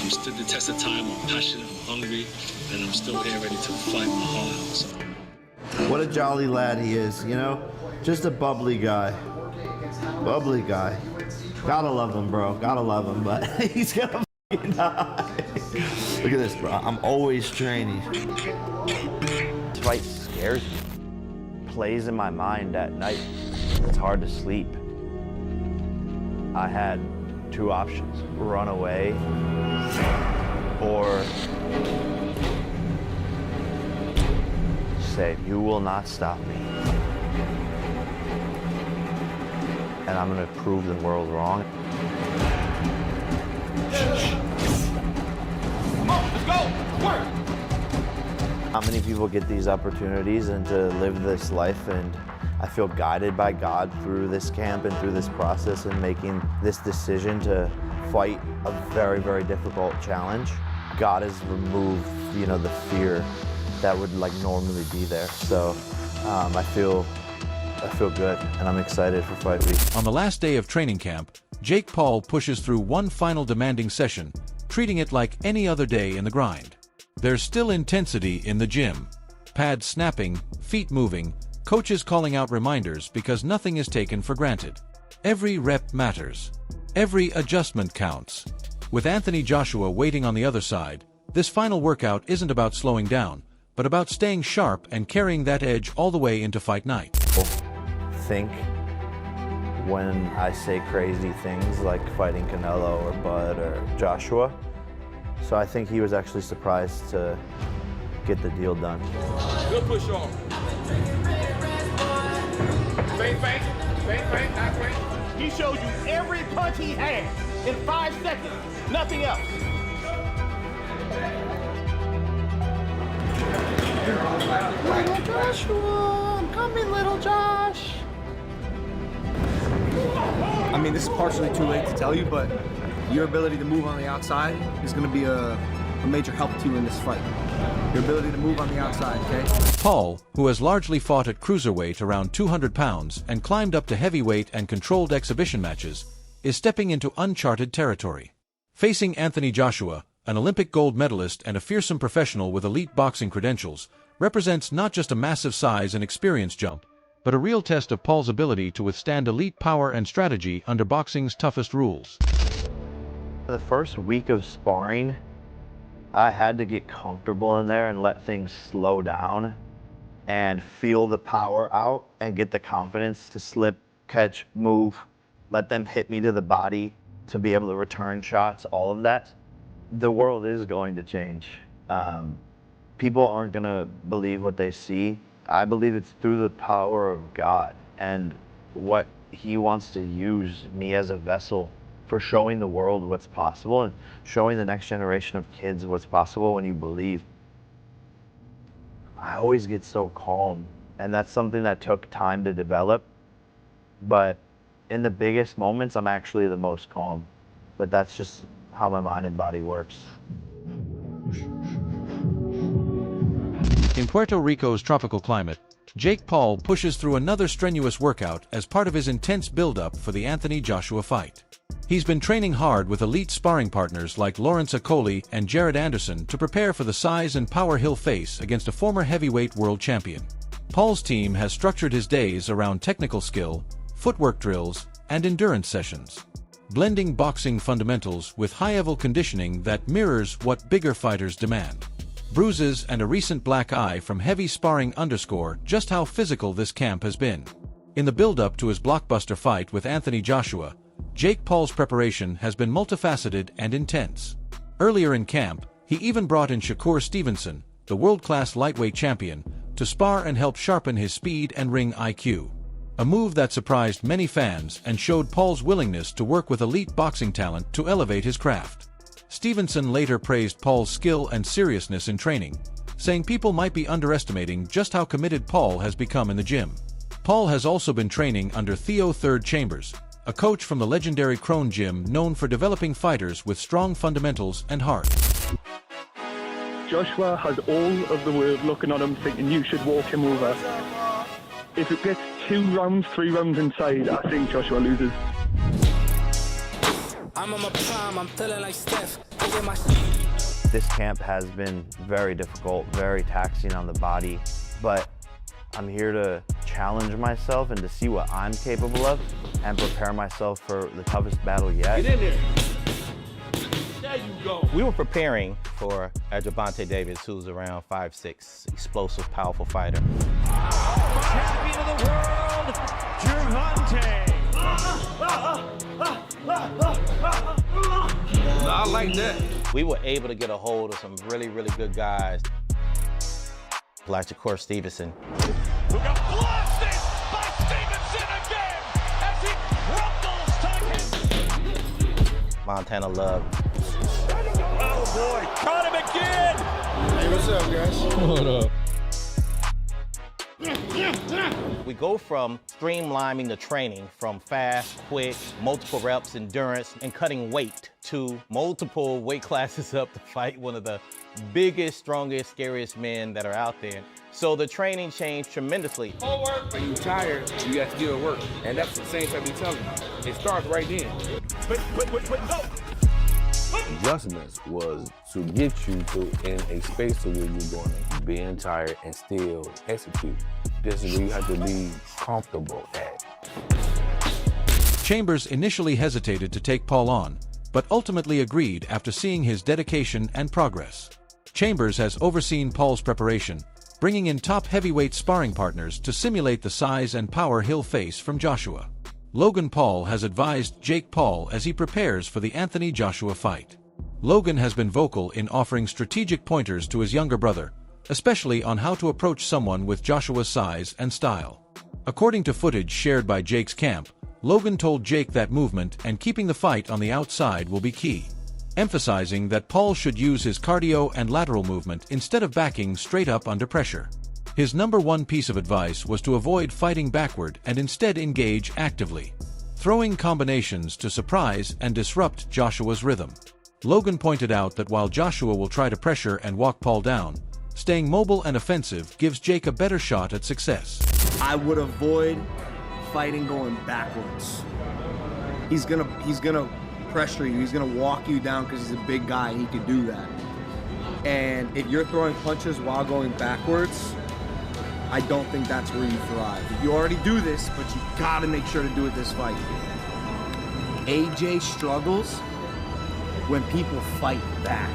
I'm stood the test of time. I'm passionate, I'm hungry, and I'm still here ready to fight my heart out. So. What a jolly lad he is, you know? Just a bubbly guy. Bubbly guy. Gotta love him, bro. Gotta love him, but he's gonna fucking die. Look at this, bro. I'm always training. This fight scares me. Plays in my mind at night. It's hard to sleep. I had two options: run away or say, "You will not stop me." And I'm gonna prove the world wrong. Come on, let's go! Work! How many people get these opportunities and to live this life, and I feel guided by God through this camp and through this process and making this decision to fight a very, very difficult challenge. God has removed, you know, the fear that would like normally be there. So I feel good, and I'm excited for fight week. On the last day of training camp, Jake Paul pushes through one final demanding session, treating it like any other day in the grind. There's still intensity in the gym. Pads snapping, feet moving, coaches calling out reminders because nothing is taken for granted. Every rep matters. Every adjustment counts. With Anthony Joshua waiting on the other side, this final workout isn't about slowing down, but about staying sharp and carrying that edge all the way into fight night. Think when I say crazy things like fighting Canelo or Bud or Joshua. So I think he was actually surprised to get the deal done. Good push off. Feint, not feint. He showed you every punch he had in 5 seconds. Nothing else. Little Joshua, I'm coming, little Josh. I mean, this is partially too late to tell you, but your ability to move on the outside is going to be a major help to you in this fight. Your ability to move on the outside, okay? Paul, who has largely fought at cruiserweight around 200 pounds and climbed up to heavyweight and controlled exhibition matches, is stepping into uncharted territory. Facing Anthony Joshua, an Olympic gold medalist and a fearsome professional with elite boxing credentials, represents not just a massive size and experience jump, but a real test of Paul's ability to withstand elite power and strategy under boxing's toughest rules. For the first week of sparring, I had to get comfortable in there and let things slow down and feel the power out and get the confidence to slip, catch, move, let them hit me to the body to be able to return shots, all of that. The world is going to change. People aren't gonna believe what they see. I believe it's through the power of God and what He wants to use me as a vessel for showing the world what's possible and showing the next generation of kids what's possible when you believe. I always get so calm, and that's something that took time to develop. But in the biggest moments, I'm actually the most calm. But that's just how my mind and body works. In Puerto Rico's tropical climate, Jake Paul pushes through another strenuous workout as part of his intense build-up for the Anthony Joshua fight. He's been training hard with elite sparring partners like Lawrence Akoli and Jared Anderson to prepare for the size and power he'll face against a former heavyweight world champion. Paul's team has structured his days around technical skill, footwork drills, and endurance sessions, blending boxing fundamentals with high-level conditioning that mirrors what bigger fighters demand. Bruises and a recent black eye from heavy sparring underscore just how physical this camp has been. In the build-up to his blockbuster fight with Anthony Joshua, Jake Paul's preparation has been multifaceted and intense. Earlier in camp, he even brought in Shakur Stevenson, the world-class lightweight champion, to spar and help sharpen his speed and ring IQ. A move that surprised many fans and showed Paul's willingness to work with elite boxing talent to elevate his craft. Stevenson later praised Paul's skill and seriousness in training, saying people might be underestimating just how committed Paul has become in the gym. Paul has also been training under Theo Third Chambers, a coach from the legendary Crone Gym known for developing fighters with strong fundamentals and heart. Joshua has all of the world looking at him thinking you should walk him over. If it gets 2 rounds, 3 rounds inside, I think Joshua loses. I'm on my prime, I'm feeling like Steph. This camp has been very difficult, very taxing on the body, but I'm here to challenge myself and to see what I'm capable of and prepare myself for the toughest battle yet. Get in there. There you go. We were preparing for Gervonta Davis, who's around 5'6", explosive, powerful fighter. Champion of the world, Gervonta. I like that. We were able to get a hold of some really, really good guys, like Shakur Stevenson. Who got blasted by Stevenson again as he rumbles to him. Montana Love. Oh boy, caught him again. Hey, what's up, guys? What up? We go from streamlining the training from fast, quick, multiple reps, endurance, and cutting weight to multiple weight classes up to fight one of the biggest, strongest, scariest men that are out there. So the training changed tremendously. When you're tired, you got to do the work. And that's the same thing we tell you. It starts right then. Wait, no. Adjustments was to get you to in a space to where you're going to be tired and still execute. This is where you have to be comfortable at. Chambers initially hesitated to take Paul on, but ultimately agreed after seeing his dedication and progress. Chambers has overseen Paul's preparation, bringing in top heavyweight sparring partners to simulate the size and power he'll face from Joshua. Logan Paul has advised Jake Paul as he prepares for the Anthony Joshua fight. Logan has been vocal in offering strategic pointers to his younger brother, especially on how to approach someone with Joshua's size and style. According to footage shared by Jake's camp, Logan told Jake that movement and keeping the fight on the outside will be key, emphasizing that Paul should use his cardio and lateral movement instead of backing straight up under pressure. His number one piece of advice was to avoid fighting backward and instead engage actively, throwing combinations to surprise and disrupt Joshua's rhythm. Logan pointed out that while Joshua will try to pressure and walk Paul down, staying mobile and offensive gives Jake a better shot at success. I would avoid fighting going backwards. He's gonna pressure you. He's gonna walk you down because he's a big guy and he can do that. And if you're throwing punches while going backwards, I don't think that's where you thrive. You already do this, but you gotta make sure to do it this fight. AJ struggles when people fight back,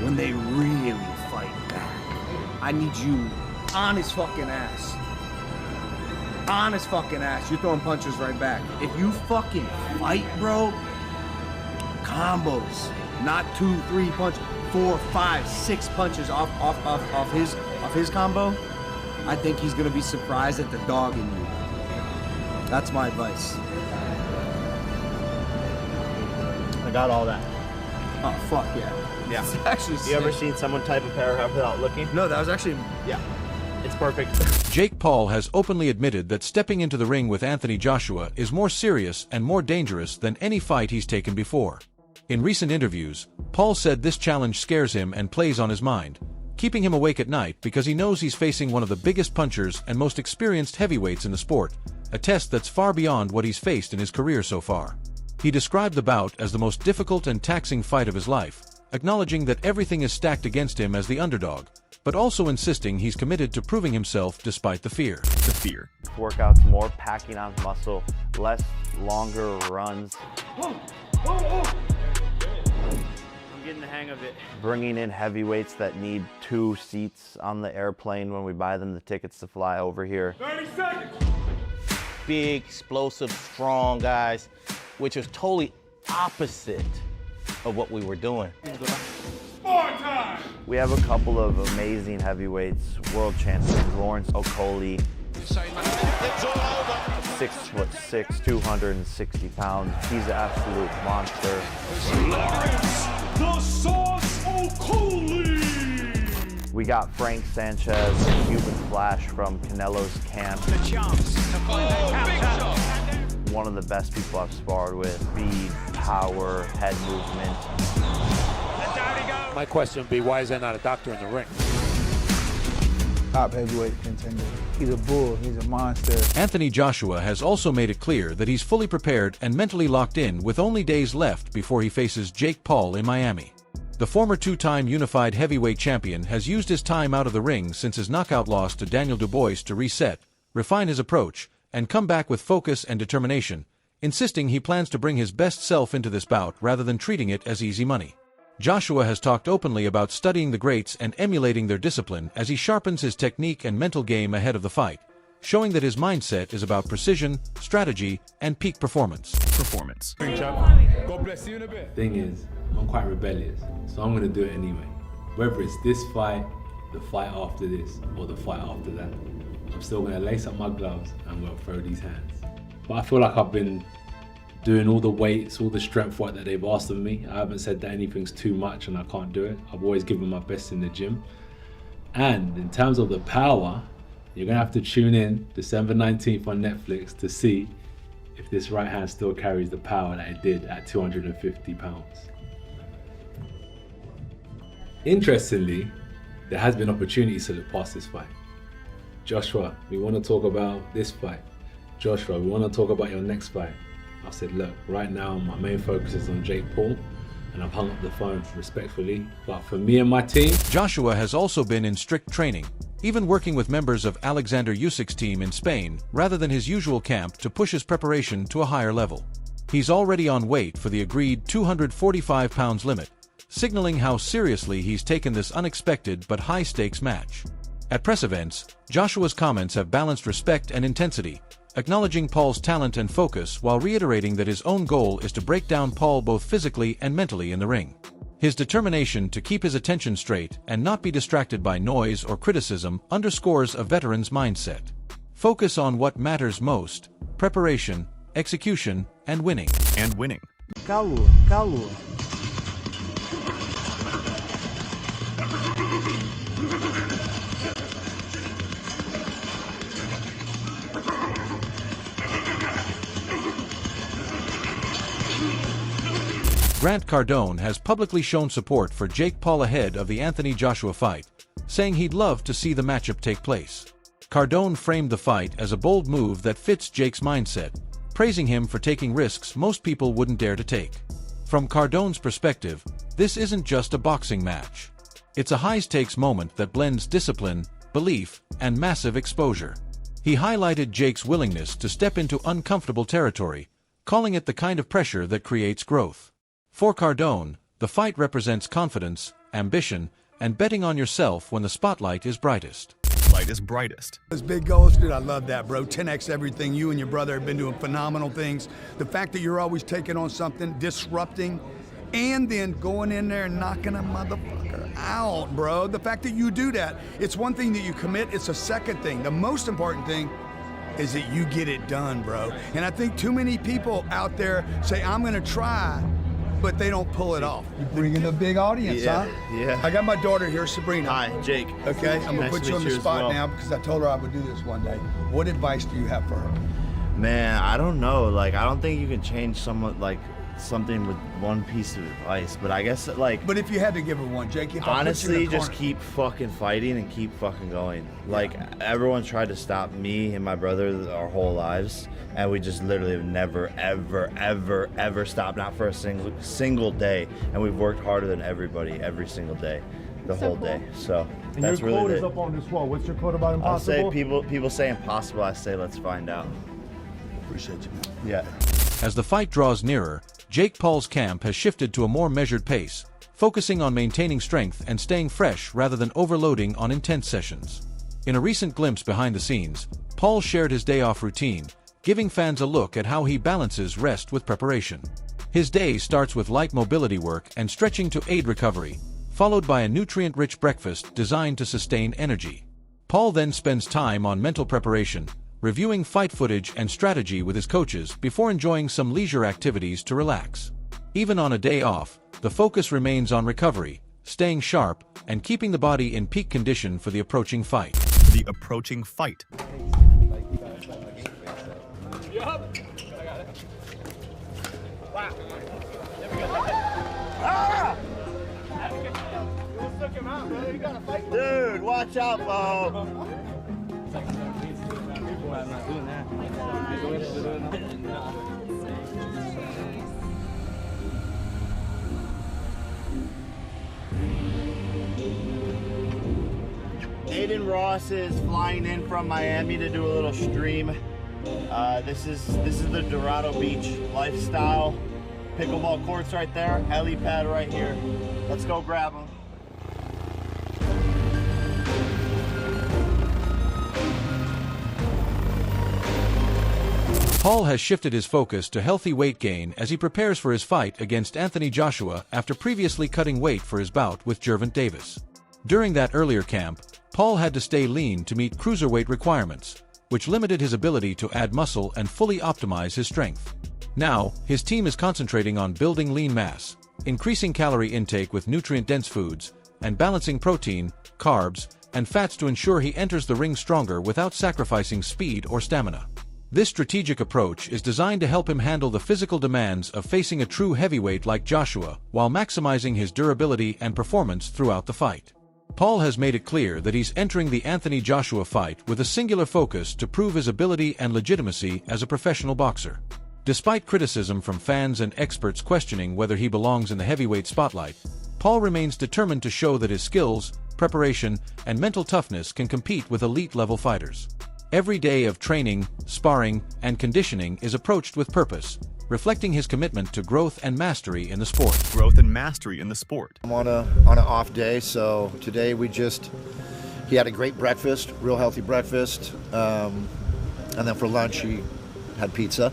when they really fight back. I need you on his fucking ass. On his fucking ass. You're throwing punches right back. If you fucking fight, bro, combos, not 2, 3 punches, 4, 5, 6 punches off his combo, I think he's gonna be surprised at the dog in you. That's my advice. I got all that. Oh, fuck yeah. Yeah. It's actually You ever sick. seen someone type a paragraph without looking? No, that was actually... Yeah. It's perfect. Jake Paul has openly admitted that stepping into the ring with Anthony Joshua is more serious and more dangerous than any fight he's taken before. In recent interviews, Paul said this challenge scares him and plays on his mind, keeping him awake at night because he knows he's facing one of the biggest punchers and most experienced heavyweights in the sport, a test that's far beyond what he's faced in his career so far. He described the bout as the most difficult and taxing fight of his life, acknowledging that everything is stacked against him as the underdog, but also insisting he's committed to proving himself despite the fear. Workouts more, packing on muscle, less longer runs. I'm getting the hang of it. Bringing in heavyweights that need 2 seats on the airplane when we buy them the tickets to fly over here. 30 seconds. Big, explosive, strong guys, which is totally opposite of what we were doing. Sparring time. We have a couple of amazing heavyweights, world champions, Lawrence Okoli, 6'6", 260 pounds. He's an absolute monster. Lawrence the Sauce Okoli. We got Frank Sanchez, Cuban Flash from Canelo's camp. The chance to find that counter. One of the best people I've sparred with. Speed, power, head movement. And down he goes. My question would be, why is there not a doctor in the ring? top heavyweight contender. He's a bull, he's a monster. Anthony Joshua has also made it clear that he's fully prepared and mentally locked in with only days left before he faces Jake Paul in Miami. The former two-time unified heavyweight champion has used his time out of the ring since his knockout loss to Daniel Dubois to reset, refine his approach, and come back with focus and determination, insisting he plans to bring his best self into this bout rather than treating it as easy money. Joshua has talked openly about studying the greats and emulating their discipline as he sharpens his technique and mental game ahead of the fight, showing that his mindset is about precision, strategy, and peak performance. Thing is, I'm quite rebellious, so I'm gonna do it anyway. Whether it's this fight, the fight after this, or the fight after that, I'm still gonna lace up my gloves and I'm gonna throw these hands. But I feel like I've been doing all the weights, all the strength work that they've asked of me. I haven't said that anything's too much and I can't do it. I've always given my best in the gym. And in terms of the power, you're gonna have to tune in December 19th on Netflix to see if this right hand still carries the power that it did at 250 pounds. Interestingly, there has been opportunities to look past this fight. Joshua, we want to talk about this fight. Joshua, we want to talk about your next fight. I said, look, right now my main focus is on Jake Paul, and I've hung up the phone respectfully. But for me and my team... Joshua has also been in strict training, even working with members of Alexander Usyk's team in Spain, rather than his usual camp to push his preparation to a higher level. He's already on weight for the agreed 245 pounds limit, signaling how seriously he's taken this unexpected but high-stakes match. At press events, Joshua's comments have balanced respect and intensity, acknowledging Paul's talent and focus while reiterating that his own goal is to break down Paul both physically and mentally in the ring. His determination to keep his attention straight and not be distracted by noise or criticism underscores a veteran's mindset. Focus on what matters most: preparation, execution, and winning. Calor, calor. Grant Cardone has publicly shown support for Jake Paul ahead of the Anthony Joshua fight, saying he'd love to see the matchup take place. Cardone framed the fight as a bold move that fits Jake's mindset, praising him for taking risks most people wouldn't dare to take. From Cardone's perspective, this isn't just a boxing match. It's a high-stakes moment that blends discipline, belief, and massive exposure. He highlighted Jake's willingness to step into uncomfortable territory, calling it the kind of pressure that creates growth. For Cardone, the fight represents confidence, ambition, and betting on yourself when the spotlight is brightest. Those big goals, dude, I love that, bro. 10x everything. You and your brother have been doing phenomenal things. The fact that you're always taking on something, disrupting, and then going in there and knocking a motherfucker out, bro. The fact that you do that, it's one thing that you commit, it's a second thing. The most important thing is that you get it done, bro. And I think too many people out there say, I'm gonna try, but they don't pull it off. You bring in a big audience, huh? Yeah. I got my daughter here, Sabrina. Hi, Jake. Okay, I'm gonna Nice put to you on meet the you as spot well. now because I told her I would do this one day. What advice do you have for her? Man, I don't know. Like, I don't think you can change someone, like, something with one piece of advice, but I guess, like... But if you had to give her one, Jake, if honestly, I put you in the just corner. keep fucking fighting and keep fucking going. Like, everyone tried to stop me and my brother our whole lives, and we just literally have never, ever, ever, ever stopped, not for a single day. And we've worked harder than everybody every single day, the whole day. So And that's your really quote is it. up on this wall. What's your quote about I'll impossible? say people say impossible. I say let's find out. Appreciate you, man. Yeah. As the fight draws nearer, Jake Paul's camp has shifted to a more measured pace, focusing on maintaining strength and staying fresh rather than overloading on intense sessions. In a recent glimpse behind the scenes, Paul shared his day-off routine, giving fans a look at how he balances rest with preparation. His day starts with light mobility work and stretching to aid recovery, followed by a nutrient-rich breakfast designed to sustain energy. Paul then spends time on mental preparation, reviewing fight footage and strategy with his coaches before enjoying some leisure activities to relax. Even on a day off, the focus remains on recovery, staying sharp, and keeping the body in peak condition for the approaching fight. Dude, watch out, Bo. Aiden Ross is flying in from Miami to do a little stream. This is the Dorado Beach lifestyle. Pickleball courts right there, helipad right here. Let's go grab them. Paul has shifted his focus to healthy weight gain as he prepares for his fight against Anthony Joshua after previously cutting weight for his bout with Gervonta Davis. During that earlier camp, Paul had to stay lean to meet cruiserweight requirements, which limited his ability to add muscle and fully optimize his strength. Now, his team is concentrating on building lean mass, increasing calorie intake with nutrient-dense foods, and balancing protein, carbs, and fats to ensure he enters the ring stronger without sacrificing speed or stamina. This strategic approach is designed to help him handle the physical demands of facing a true heavyweight like Joshua while maximizing his durability and performance throughout the fight. Paul has made it clear that he's entering the Anthony Joshua fight with a singular focus to prove his ability and legitimacy as a professional boxer. Despite criticism from fans and experts questioning whether he belongs in the heavyweight spotlight, Paul remains determined to show that his skills, preparation, and mental toughness can compete with elite-level fighters. Every day of training, sparring, and conditioning is approached with purpose, reflecting his commitment to growth and mastery in the sport. Growth and mastery in the sport. I'm on an off day, so today he had a great breakfast, real healthy breakfast, and then for lunch he had pizza.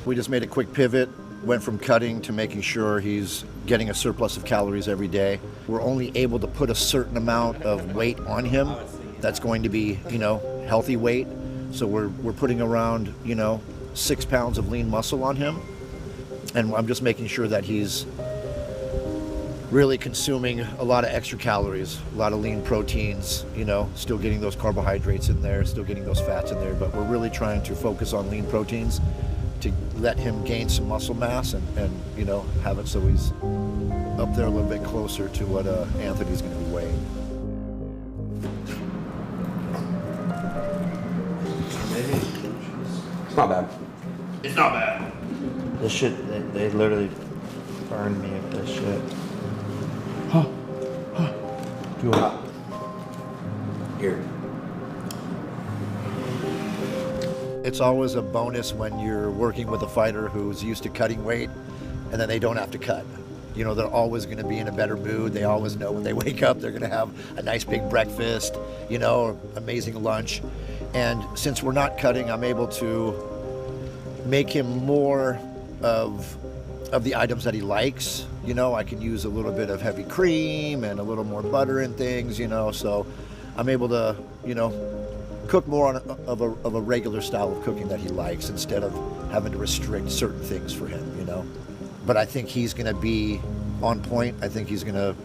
We just made a quick pivot, went from cutting to making sure he's getting a surplus of calories every day. We're only able to put a certain amount of weight on him that's going to be, healthy weight. So we're putting around, 6 pounds of lean muscle on him. And I'm just making sure that he's really consuming a lot of extra calories, a lot of lean proteins, still getting those carbohydrates in there, still getting those fats in there. But we're really trying to focus on lean proteins to let him gain some muscle mass and have it so he's up there a little bit closer to what Anthony's going to be weighing. It's not bad. It's not bad. This shit, they literally burned me with this shit. Too hot. Here. It's always a bonus when you're working with a fighter who's used to cutting weight and then they don't have to cut. They're always going to be in a better mood. They always know when they wake up they're going to have a nice big breakfast, amazing lunch. And since we're not cutting, I'm able to make him more of the items that he likes. I can use a little bit of heavy cream and a little more butter and things, so I'm able to, cook more of a regular style of cooking that he likes instead of having to restrict certain things for him, But I think he's going to be on point. I think he's going to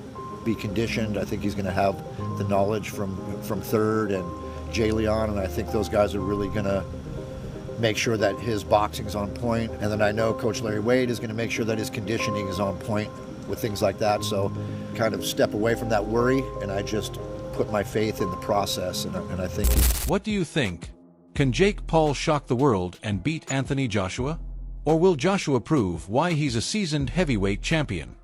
be conditioned. I think he's going to have the knowledge from Third and Jay Leon, and I think those guys are really going to make sure that his boxing's on point. And then I know Coach Larry Wade is going to make sure that his conditioning is on point with things like that. So kind of step away from that worry, and I just put my faith in the process, and I think What do you think? Can Jake Paul shock the world and beat Anthony Joshua? Or will Joshua prove why he's a seasoned heavyweight champion?